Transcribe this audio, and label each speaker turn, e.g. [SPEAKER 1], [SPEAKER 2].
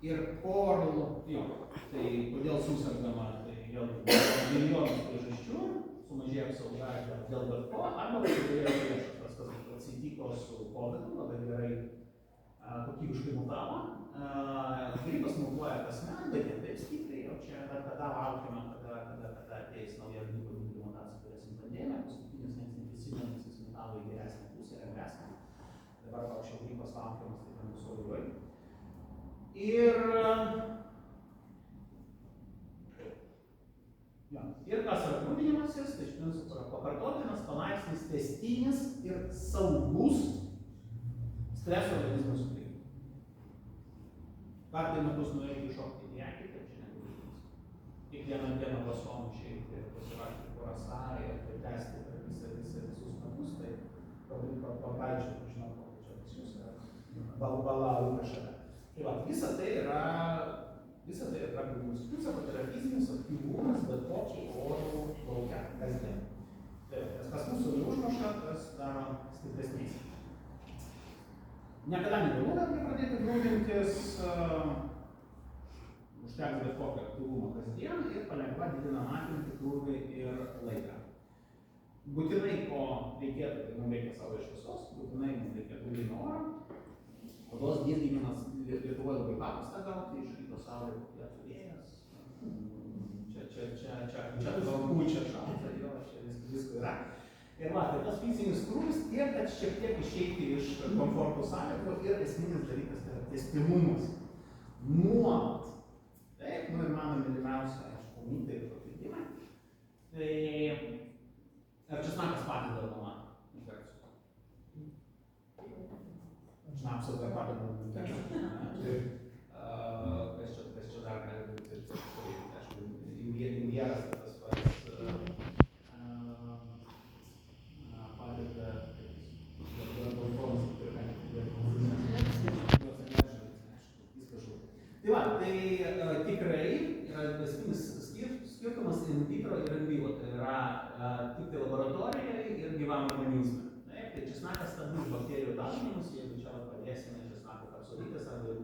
[SPEAKER 1] Ir tai kodėl susergama, tai vėl milijonus priežasčių, sumažėjo apsauga dėl bet ko, arba prasidėjo priešas, kas atsitiko su COVID, labai gerai kokybiškai mutavo. Gripas mutuoja kasmet, bet ne taip stipriai, o čia kada laukiame, kada ateis nauja gripo mutacija, turėsim pandemiją, paskutinis niekas neprisimena, jis mutavo į geresnę pusę, lengvesnę. Dabar šio gripas laukiamas, tai ten bus saugioj. Ir kas yra grūdinimasis, tai iš principo yra pakartotinas, palaipsnis, tęstinis ir saugus streso organizmo sutrikimas. Kartą metus nueiti iššokti į priekį, tai čia negrūdinimas. Kiekvieną dieną vasom išeiti ir pasivaikščioti po rasą ir tęsti visus metus, tai pabaidžiu, žinau, kokia čia pas jūs yra balbala šalia. Tai va, visa tai yra grūdinimas. Tai yra fizinis aktyvumas, bet kokį orų laukia kasdien. Nes kas mūsų neužmuša, tas daro stipresniais. Niekada nevėlu pradėti grūdintis, užteks bet kokio aktyvumo kasdien ir palengva didinam apimtį, krūvį ir laiką. Būtinai, ko reikėtų, tai mums reikia saulės šviesos, būtinai mums reikėtų gryno oro. Odos blizginimas Lietuvoje labai paprasta gauti, iš ryto saulė kokie vėjas. Čia galbūt čia šalta, jo, čia visko yra. Ir va, tai tas fizinis krūvis tiek, kad šiek tiek išeiti iš komforto sąlygų ir esminis dalykas tai yra tęstinumas. Nuolat. Taip, ir mano mylimiausia, aišku, mitai ir pakeitimai. Tai ar česnakas padeda nuo infekcijų? Šnapsas dar padeda nuo infekcijų. Kas čia dar gali būti? Aišku, imbieras tas pats padeda Tai va, tai tikrai yra esminis skirtumas in vitro ir in vivo, tai yra tik tai laboratorijoje ir gyvam organizme. Tai česnakas stabdys bakterijų dauginimus, jeigu čia padėsime česnako kapsulytės arba